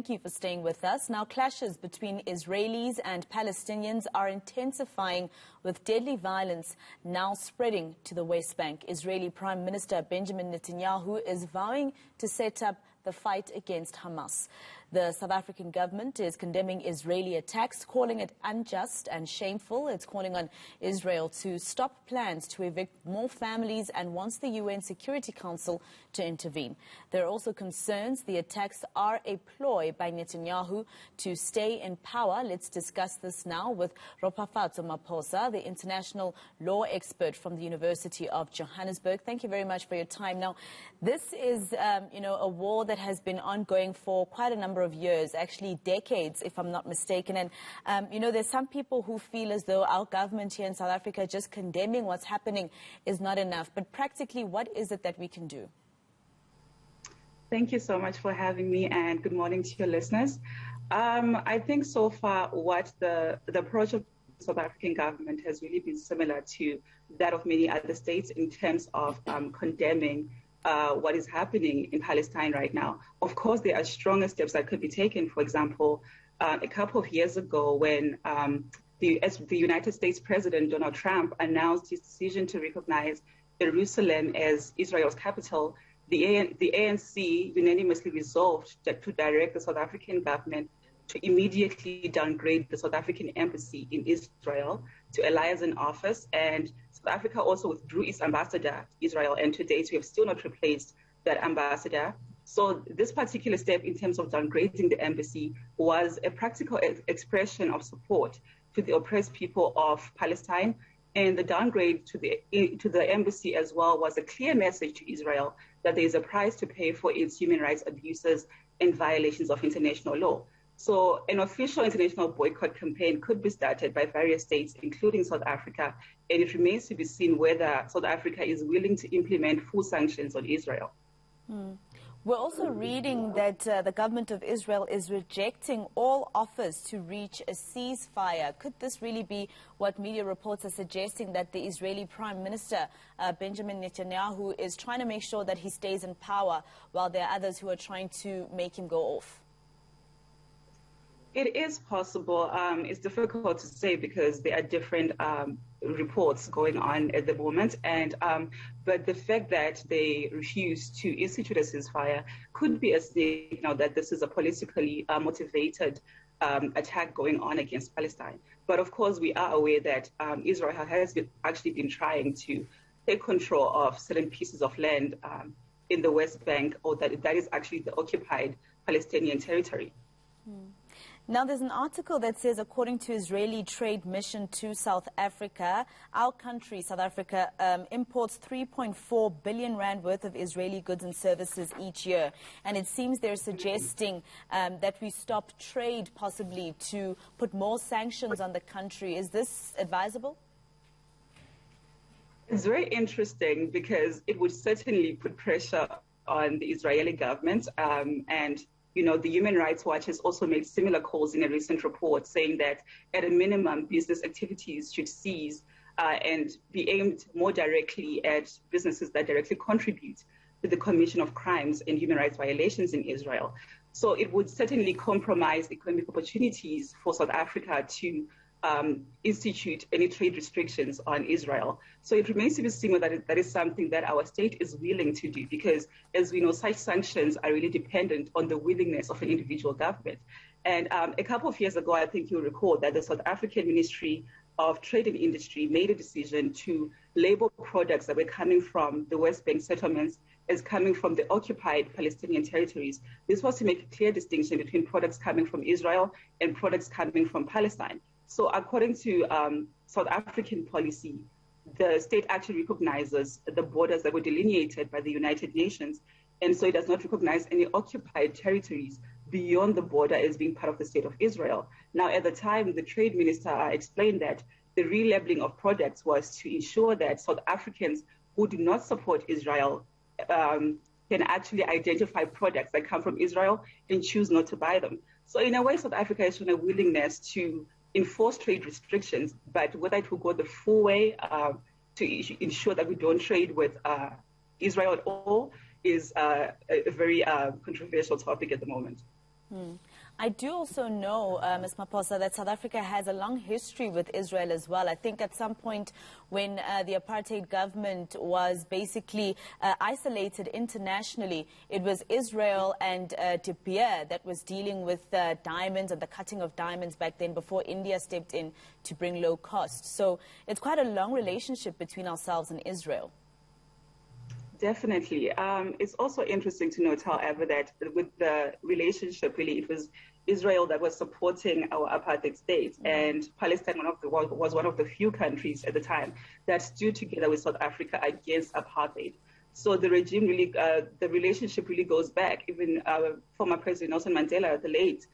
thank you for staying with us. Now, clashes between Israelis and Palestinians are intensifying, with deadly violence now spreading to the West Bank. Israeli Prime Minister Benjamin Netanyahu is vowing to set up the fight against Hamas. The South African government is condemning Israeli attacks, calling it unjust and shameful. It's calling on Israel to stop plans to evict more families and wants the UN Security Council to intervene. There are also concerns the attacks are a ploy by Netanyahu to stay in power. Let's discuss this now with Ropafadzo Maphosa, the international law expert from the University of Johannesburg. Thank you very much for your time. Now, this is, a war that has been ongoing for quite a number of years, actually decades, if I'm not mistaken. And, there's some people who feel as though our government here in South Africa just condemning what's happening is not enough. But practically, what is it that we can do? Thank you so much for having me, and good morning to your listeners. I think so far what the approach of the South African government has really been similar to that of many other states in terms of condemning what is happening in Palestine right now. Of course, there are stronger steps that could be taken. For example, a couple of years ago when the United States President Donald Trump announced his decision to recognize Jerusalem as Israel's capital, the ANC unanimously resolved to direct the South African government to immediately downgrade the South African embassy in Israel to a liaison office. And South Africa also withdrew its ambassador to Israel, and to date we have still not replaced that ambassador. So this particular step in terms of downgrading the embassy was a practical expression of support to the oppressed people of Palestine. And the downgrade to the embassy as well was a clear message to Israel that there is a price to pay for its human rights abuses and violations of international law. So an official international boycott campaign could be started by various states, including South Africa, and it remains to be seen whether South Africa is willing to implement full sanctions on Israel. We're also reading that the government of Israel is rejecting all offers to reach a ceasefire. Could this really be what media reports are suggesting, that the Israeli Prime Minister, Benjamin Netanyahu, is trying to make sure that he stays in power while there are others who are trying to make him go off? It is possible. It's difficult to say because there are different reports going on at the moment, and but the fact that they refuse to institute a ceasefire could be a signal that this is a politically motivated attack going on against Palestine. But of course, we are aware that Israel has actually been trying to take control of certain pieces of land in the West Bank, or that is actually the occupied Palestinian territory. Now, there's an article that says, according to Israeli trade mission to South Africa, our country, South Africa, imports 3.4 billion rand worth of Israeli goods and services each year. And it seems they're suggesting that we stop trade, possibly, to put more sanctions on the country. Is this advisable? It's very interesting because it would certainly put pressure on the Israeli government, and the Human Rights Watch has also made similar calls in a recent report, saying that at a minimum, business activities should cease and be aimed more directly at businesses that directly contribute to the commission of crimes and human rights violations in Israel. So it would certainly compromise economic opportunities for South Africa to institute any trade restrictions on Israel. So it remains to be seen whether that is something that our state is willing to do, because as we know, such sanctions are really dependent on the willingness of an individual government. And a couple of years ago, I think you'll recall that the South African Ministry of Trade and Industry made a decision to label products that were coming from the West Bank settlements as coming from the occupied Palestinian territories. This was to make a clear distinction between products coming from Israel and products coming from Palestine. So according to South African policy, the state actually recognizes the borders that were delineated by the United Nations, and so it does not recognize any occupied territories beyond the border as being part of the state of Israel. Now, at the time, the trade minister explained that the relabeling of products was to ensure that South Africans who do not support Israel can actually identify products that come from Israel and choose not to buy them. So in a way, South Africa has shown a willingness to enforce trade restrictions, but whether it will go the full way to ensure that we don't trade with Israel at all is a very controversial topic at the moment. I do also know, Ms. Maphosa, that South Africa has a long history with Israel as well. I think at some point when the apartheid government was basically isolated internationally, it was Israel and De Beer that was dealing with diamonds and the cutting of diamonds back then before India stepped in to bring low cost. So it's quite a long relationship between ourselves and Israel. Definitely. It's also interesting to note, however, that with the relationship, really, it was Israel that was supporting our apartheid state, and Palestine was one of the few countries at the time that stood together with South Africa against apartheid. So the regime really, the relationship really goes back. Even former President Nelson Mandela, the late,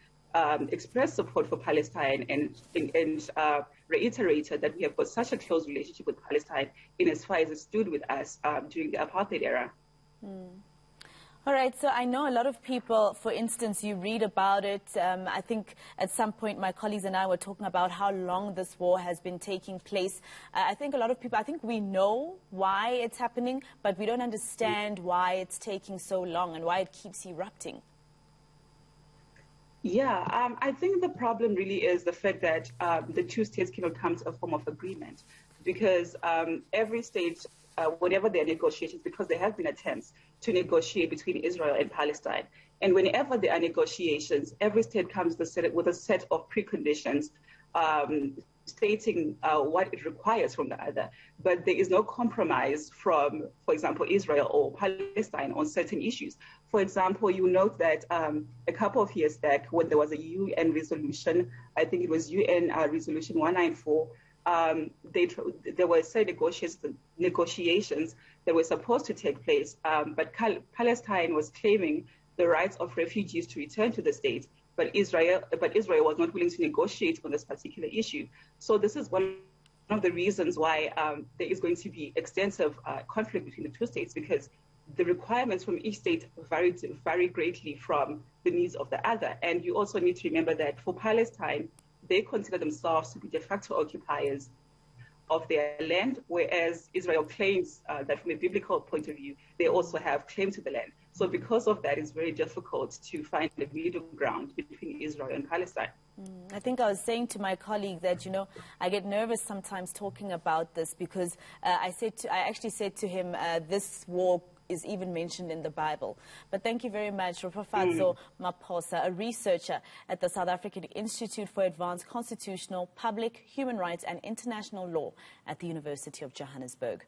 expressed support for Palestine and reiterated that we have got such a close relationship with Palestine in as far as it stood with us during the apartheid era. All right, so I know a lot of people, for instance, you read about it. I think at some point my colleagues and I were talking about how long this war has been taking place. I think a lot of people, I think we know why it's happening, but we don't understand why it's taking so long and why it keeps erupting. Yeah, I think the problem really is the fact that the two states cannot come to a form of agreement, because every state, whenever there are negotiations, because there have been attempts to negotiate between Israel and Palestine, and whenever there are negotiations, every state comes with a set of preconditions stating what it requires from the other. But there is no compromise from, for example, Israel or Palestine on certain issues. For example, you note that a couple of years back, when there was a UN resolution, I think it was UN Resolution 194, there were certain negotiations that were supposed to take place, but Palestine was claiming the rights of refugees to return to the state, but Israel was not willing to negotiate on this particular issue. So this is one of the reasons why there is going to be extensive conflict between the two states, because the requirements from each state vary greatly from the needs of the other. And you also need to remember that for Palestine, they consider themselves to be de facto occupiers of their land, whereas Israel claims that from a biblical point of view, they also have claim to the land. So because of that, it's very difficult to find a middle ground between Israel and Palestine. I think I was saying to my colleague that, you know, I get nervous sometimes talking about this because I actually said to him, this war is even mentioned in the Bible. But thank you very much, Ropafadzo Maphosa, a researcher at the South African Institute for Advanced Constitutional, Public, Human Rights and International Law at the University of Johannesburg.